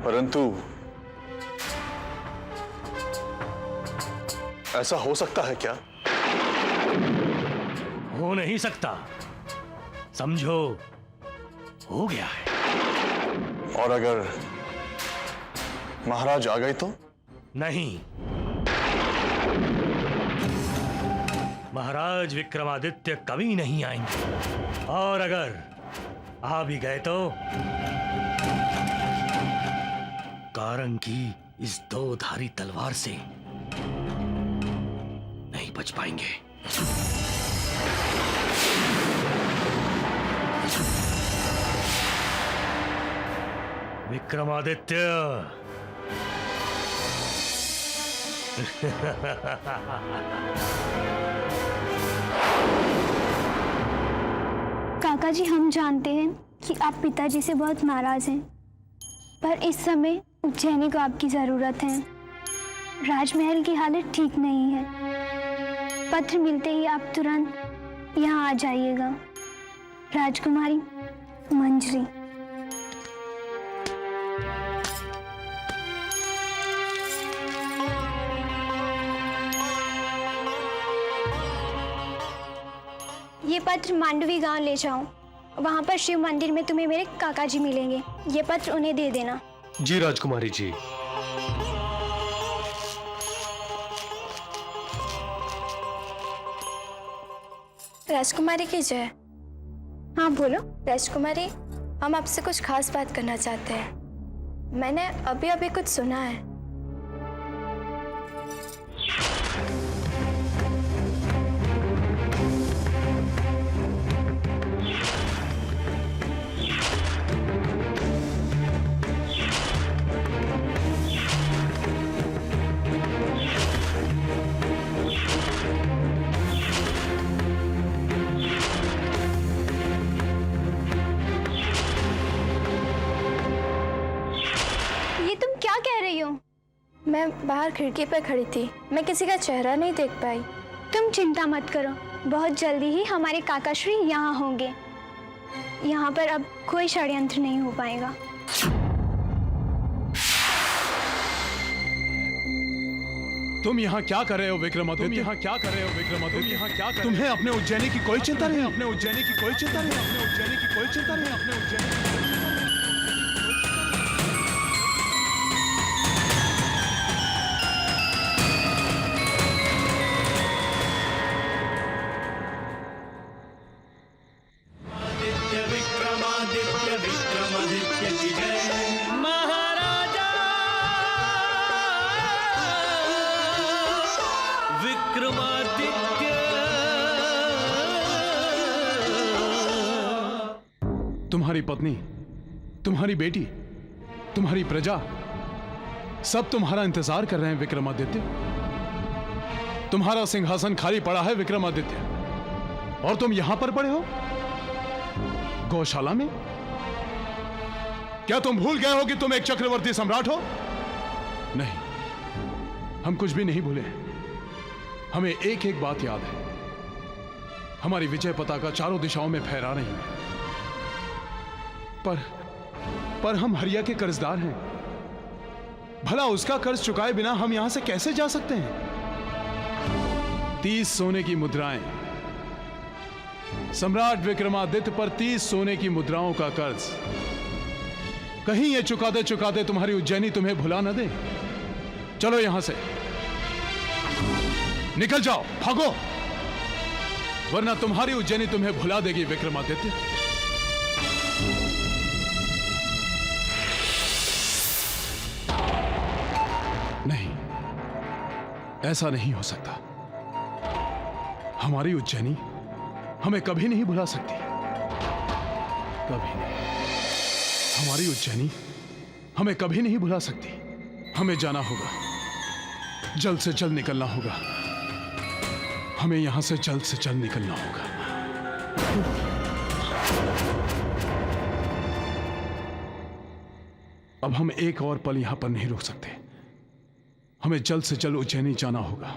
परंतु ऐसा हो सकता है क्या? हो नहीं सकता, समझो हो गया है। और अगर महाराज आ गए तो? नहीं, महाराज विक्रमादित्य कभी नहीं आएंगे, और अगर आ भी गए तो कारंग की इस दो धारी तलवार से नहीं बच पाएंगे। विक्रमादित्य काका जी, हम जानते हैं कि आप पिताजी से बहुत नाराज हैं, पर इस समय उज्जैनी को आपकी जरूरत है। राजमहल की हालत ठीक नहीं है। पत्र मिलते ही आप तुरंत यहाँ आ जाइएगा। राजकुमारी मंजरी। ये पत्र मांडवी गांव ले जाओ, वहां पर शिव मंदिर में तुम्हें मेरे काका जी मिलेंगे। ये पत्र उन्हें दे देना। जी राजकुमारी जी। राजकुमारी की जय। हाँ बोलो। राजकुमारी, हम आपसे कुछ खास बात करना चाहते हैं। मैंने अभी अभी कुछ सुना है। मैं बाहर खिड़की पर खड़ी थी, मैं किसी का चेहरा नहीं देख पाई। तुम चिंता मत करो, बहुत जल्दी ही हमारे काकाश्री यहाँ होंगे। यहाँ पर अब कोई षड्यंत्र नहीं हो पाएगा। तुम यहाँ क्या कर रहे हो विक्रमादित्य? तुम यहाँ क्या कर रहे हो विक्रमादित्य? तुम यहाँ क्या कर? तुम्हें अपने उज्जैनी की कोई चिंता नहीं? अपने उज्जैनी की कोई चिंता नहीं? अपने उज्जैनी की कोई चिंता नहीं? अपने उज्जैनी की कोई चिंता नहीं? तुम्हारी पत्नी, तुम्हारी बेटी, तुम्हारी प्रजा सब तुम्हारा इंतजार कर रहे हैं विक्रमादित्य। तुम्हारा सिंहासन खाली पड़ा है विक्रमादित्य, और तुम यहां पर पड़े हो गौशाला में। क्या तुम भूल गए हो कि तुम एक चक्रवर्ती सम्राट हो? नहीं, हम कुछ भी नहीं भूले। हमें एक एक बात याद है। हमारी विजय पताका चारों दिशाओं में फहरा रही है। पर हम हरिया के कर्जदार हैं। भला उसका कर्ज चुकाए बिना हम यहां से कैसे जा सकते हैं? 30 सोने की मुद्राएं, सम्राट विक्रमादित्य पर 30 सोने की मुद्राओं का कर्ज। कहीं ये चुकाते चुकाते तुम्हारी उज्जैनी तुम्हें भुला न दे। चलो यहां से निकल जाओ, भागो, वरना तुम्हारी उज्जैनी तुम्हें भुला देगी विक्रमादित्य। नहीं, ऐसा नहीं हो सकता। हमारी उज्जैनी हमें कभी नहीं भुला सकती, कभी नहीं। हमारी उज्जैनी हमें कभी नहीं भुला सकती। हमें जाना होगा, जल्द से जल्द निकलना होगा। हमें यहां से जल्द निकलना होगा। अब हम एक और पल यहां पर नहीं रुक सकते। हमें जल्द से जल्द उज्जैनी जाना होगा।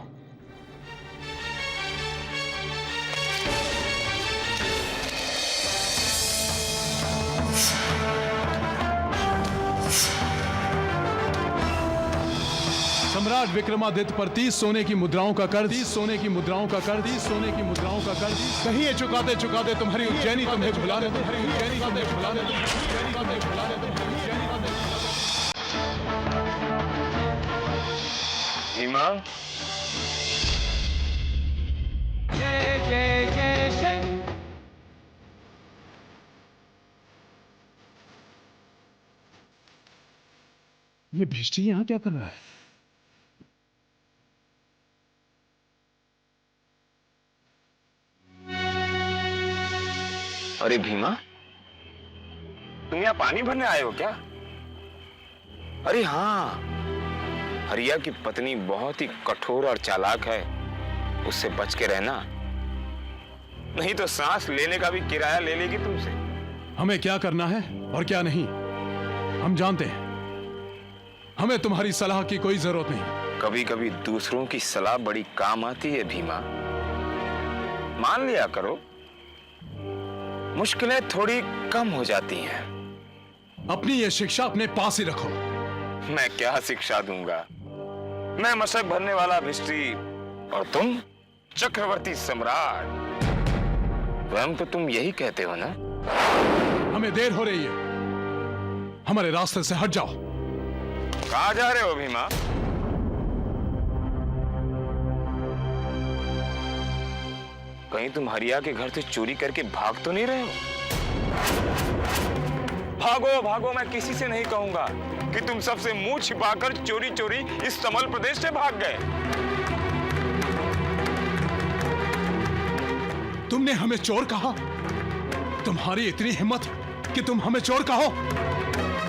सम्राट विक्रमादित्य पर 30 सोने की मुद्राओं का कर्ज, 30 सोने की मुद्राओं का कर्ज, 30 सोने की मुद्राओं का कर्ज कहीं ये चुकाते चुकाते तुम्हारी उज्जैनी तुम्हें भुला दे, तुम्हारी उज्जैनी तुम्हें भुला दे, उज्जैनी तुम्हें भुला दे, उज्जैनी तुम्हें भुला दे। भीमा, जय जय जय शंकर। ये भिष्टी यहां क्या कर रहा है? अरे भीमा, तुम यहाँ पानी भरने आए हो क्या? अरे हाँ, हरिया की पत्नी बहुत ही कठोर और चालाक है, उससे बच के रहना, नहीं तो सांस लेने का भी किराया ले लेगी तुमसे। हमें क्या करना है और क्या नहीं हम जानते हैं। हमें तुम्हारी सलाह की कोई जरूरत नहीं। कभी कभी दूसरों की सलाह बड़ी काम आती है भीमा, मान लिया करो, मुश्किलें थोड़ी कम हो जाती हैं। अपनी ये शिक्षा अपने पास ही रखो। मैं क्या शिक्षा दूंगा? मैं मशक भरने वाला भिष्टी और तुम चक्रवर्ती सम्राट। स्वयं तो तुम यही कहते हो ना? हमें देर हो रही है, हमारे रास्ते से हट जाओ। कहाँ जा रहे हो भीमा? कहीं तुम हरिया के घर से चोरी करके भाग तो नहीं रहे हो? भागो भागो, मैं किसी से नहीं कहूंगा कि तुम सबसे मुंह छिपाकर चोरी चोरी इस समल प्रदेश से भाग गए। तुमने हमें चोर कहा? तुम्हारी इतनी हिम्मत कि तुम हमें चोर कहो?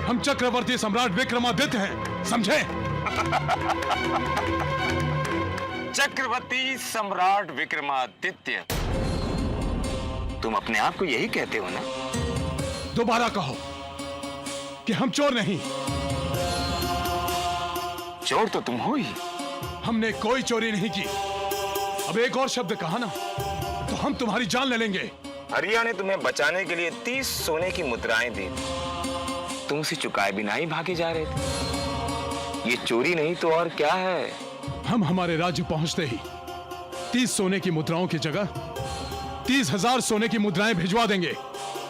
हम चक्रवर्ती सम्राट विक्रमादित्य हैं, समझे? चक्रवर्ती सम्राट विक्रमादित्य, तुम अपने आप को यही कहते हो ना? दोबारा कहो कि हम चोर नहीं। चोर तो तुम हो ही। हमने कोई चोरी नहीं की। अब एक और शब्द कहा ना तो हम तुम्हारी जान ले लेंगे। हरिया ने तुम्हें बचाने के लिए 30 सोने की मुद्राएं दी, तुम उसे चुकाए बिना ही भागे जा रहे थे। ये चोरी नहीं तो और क्या है? हम हमारे राज्य पहुंचते ही 30 सोने की मुद्राओं की जगह 30,000 सोने की मुद्राएं भिजवा देंगे।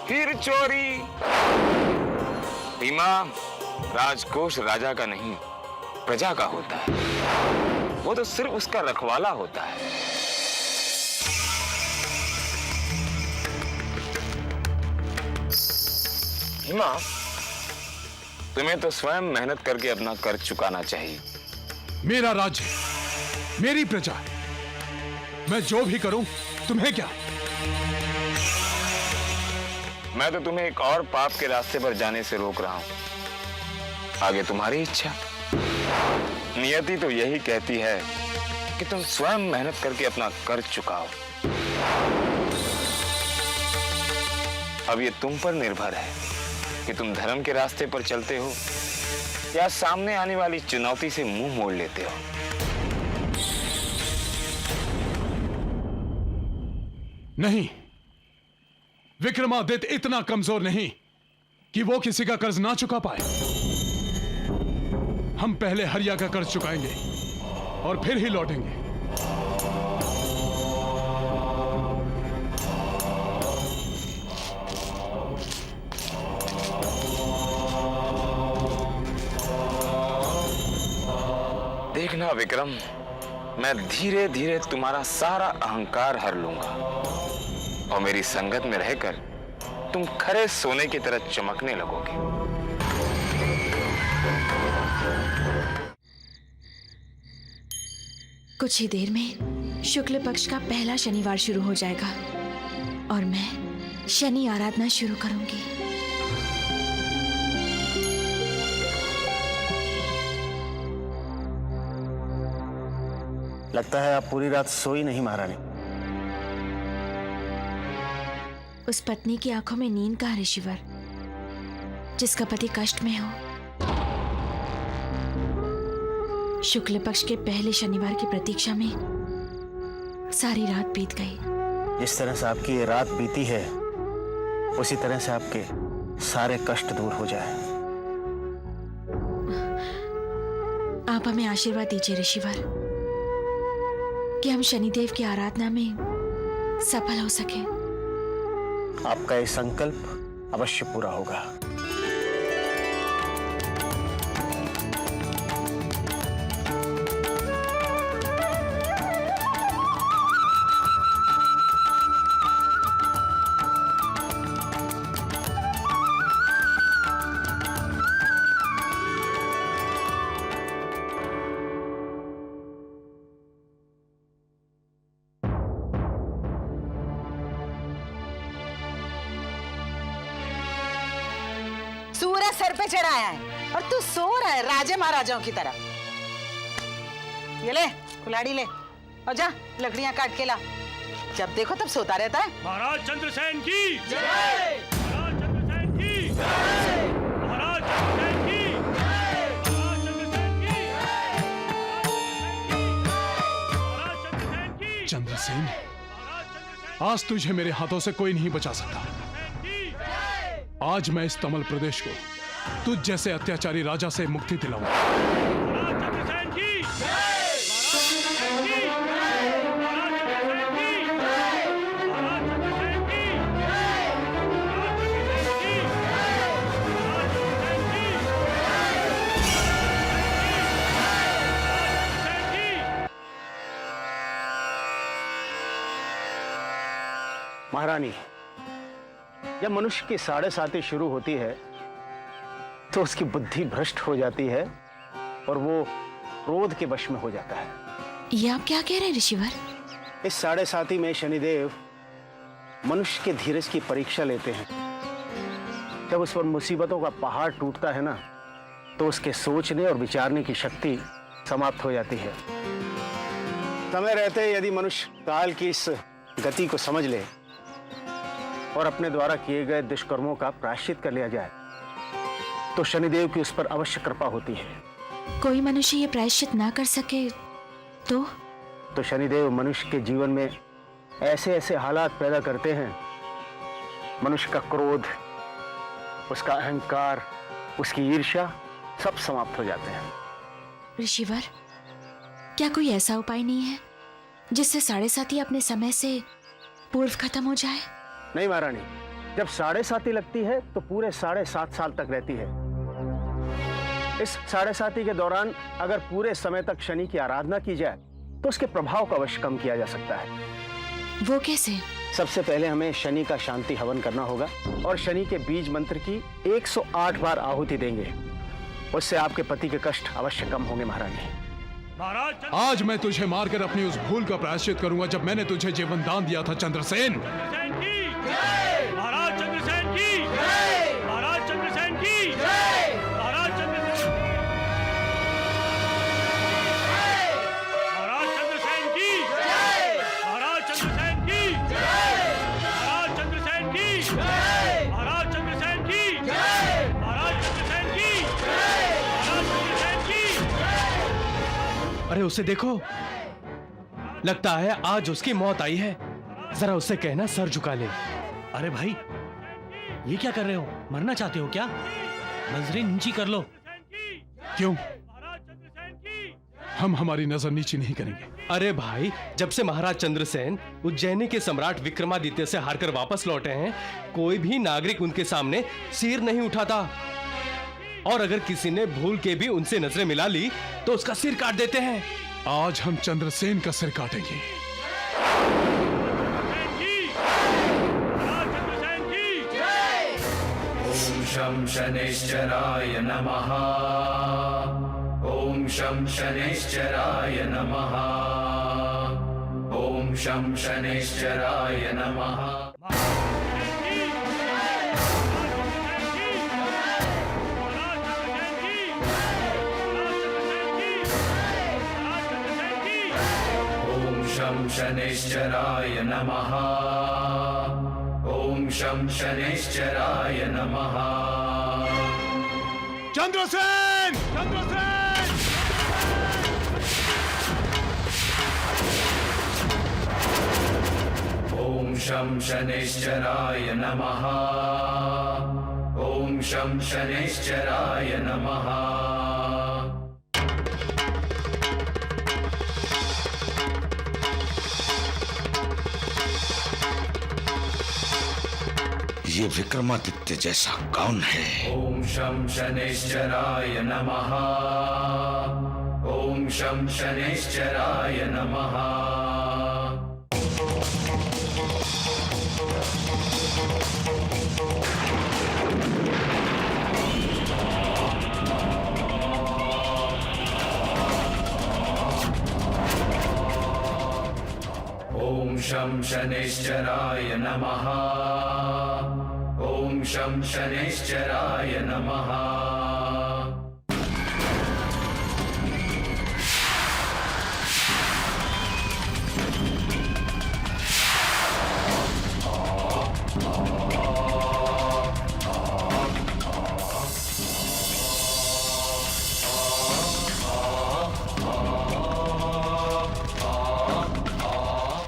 फिर चोरी? भीमा, राजकोष राजा का नहीं, प्रजा का होता है। वो तो सिर्फ उसका रखवाला होता है। भीमा, तुम्हें तो स्वयं मेहनत करके अपना कर्ज चुकाना चाहिए। मेरा राज्य, मेरी प्रजा, मैं जो भी करूं तुम्हें क्या? मैं तो तुम्हें एक और पाप के रास्ते पर जाने से रोक रहा हूं। आगे तुम्हारी इच्छा। नियति तो यही कहती है कि तुम स्वयं मेहनत करके अपना कर्ज चुकाओ। अब ये तुम पर निर्भर है कि तुम धर्म के रास्ते पर चलते हो या सामने आने वाली चुनौती से मुंह मोड़ लेते हो। नहीं, विक्रमादित्य इतना कमजोर नहीं कि वो किसी का कर्ज ना चुका पाए। हम पहले हरिया का कर्ज चुकाएंगे और फिर ही लौटेंगे। देखना विक्रम, मैं धीरे धीरे तुम्हारा सारा अहंकार हर लूंगा और मेरी संगत में रहकर तुम खरे सोने की तरह चमकने लगोगे। कुछ ही देर में शुक्ल पक्ष का पहला शनिवार शुरू हो जाएगा और मैं शनि आराधना शुरू करूंगी। लगता है आप पूरी रात सोई नहीं महारानी। उस पत्नी की आंखों में नींद का ऋषिवर, जिसका पति कष्ट में हो। शुक्ल पक्ष के पहले शनिवार की प्रतीक्षा में सारी रात बीत गई। जिस तरह से आपकी ये रात बीती है, उसी तरह से आपके सारे कष्ट दूर हो जाए। आप हमें आशीर्वाद दीजिए ऋषिवर, कि हम शनिदेव की आराधना में सफल हो सके। आपका ये संकल्प अवश्य पूरा होगा। सूरज सर पे चढ़ाया है और तू सो रहा है राजे महाराजाओं की तरह। ये ले कुल्हाड़ी ले और जा लकड़ियां काट के ला। जब देखो तब सोता रहता है। महाराज चंद्रसेन की जय, महाराज चंद्रसेन की जय, महाराज चंद्रसेन की जय, महाराज चंद्रसेन की जय, महाराज चंद्रसेन की। चंद्रसेन, आज तुझे मेरे हाथों से कोई नहीं बचा सकता। आज मैं इस तमल प्रदेश को तुझ जैसे अत्याचारी राजा से मुक्ति दिलाऊंगा। महाराज चंद्रसेन की जय, महाराज चंद्रसेन की जय, महाराज चंद्रसेन की जय, महाराज चंद्रसेन की जय, महाराज चंद्रसेन की जय, महारानी, जब मनुष्य की साढ़े साती शुरू होती है तो उसकी बुद्धि भ्रष्ट हो जाती है और वो क्रोध के वश में हो जाता है। ये आप क्या कह रहे हैं ऋषिवर? इस साढ़े साती में शनिदेव मनुष्य के धीरज की परीक्षा लेते हैं। जब उस पर मुसीबतों का पहाड़ टूटता है ना, तो उसके सोचने और विचारने की शक्ति समाप्त हो जाती है। समय रहते यदि मनुष्य काल की इस गति को समझ ले और अपने द्वारा किए गए दुष्कर्मों का प्रायश्चित कर लिया जाए, तो शनिदेव की उस पर अवश्य कृपा होती है। कोई मनुष्य ये प्रायश्चित ना कर सके तो शनिदेव मनुष्य के जीवन में ऐसे ऐसे हालात पैदा करते हैं, मनुष्य का क्रोध, उसका अहंकार, उसकी ईर्ष्या सब समाप्त हो जाते हैं। ऋषिवर, क्या कोई ऐसा उपाय नहीं है जिससे साढ़े साती अपने समय से पूर्व खत्म हो जाए? नहीं महारानी, जब साढ़े साती लगती है तो पूरे 7.5 साल तक रहती है। इस साढ़े साती के दौरान अगर पूरे समय तक शनि की आराधना की जाए तो उसके प्रभाव को अवश्य कम किया जा सकता है। वो कैसे? सबसे पहले हमें शनि का शांति हवन करना होगा और शनि के बीज मंत्र की 108 बार आहुति देंगे। उससे आपके पति के कष्ट अवश्य कम होंगे महारानी। आज मैं तुझे मारकर अपनी उस भूल का प्रायश्चित करूंगा जब मैंने तुझे जीवन दान दिया था चंद्रसेन। महाराज चंद्रसेन की जय, महाराज चंद्रसेन की जय, महाराज चंद्रसेन की जय, महाराज चंद्रसेन की जय, महाराज चंद्रसेन की जय, महाराज चंद्रसेन की जय, महाराज चंद्रसेन की जय, महाराज चंद्रसेन की जय। अरे उसे देखो, लगता है आज उसकी मौत आई है। जरा उससे कहना सर झुका ले। अरे भाई, ये क्या कर रहे हो? मरना चाहते हो क्या? नजरें नीची कर लो। क्यों? हम हमारी नजर नीची नहीं करेंगे। अरे भाई, जब से महाराज चंद्रसेन उज्जैनी के सम्राट विक्रमादित्य से हारकर वापस लौटे हैं, कोई भी नागरिक उनके सामने सिर नहीं उठाता, और अगर किसी ने भूल के भी उनसे नजरें मिला ली तो उसका सिर काट देते हैं। आज हम चंद्रसेन का सिर काटेंगे। ओम शं शनैश्चराय नमः। ओम शं शनैश्चराय नमः। ओम शं शनैश्चराय नमः। ओम शं शनैश्चराय नमः। ओम शं शनैश्चराय नमः। चंद्रसेन! चंद्रसेन! ॐ शं शनैश्चराय नमः। ॐ शं शनैश्चराय नमः। ये विक्रमादित्य जैसा कौन है? ॐ शं शनैश्चराय नमः। ॐ शं शनैश्चराय नमः। ॐ शं शनैश्चराय नमः। ॐ शं शनैश्चराय नमः।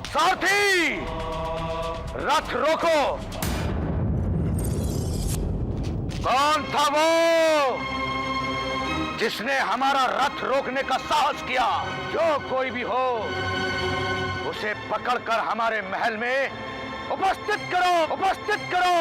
सारथी, रथ रोको। कौन था वो जिसने हमारा रथ रोकने का साहस किया? जो कोई भी हो, उसे पकड़कर हमारे महल में उपस्थित करो, उपस्थित करो।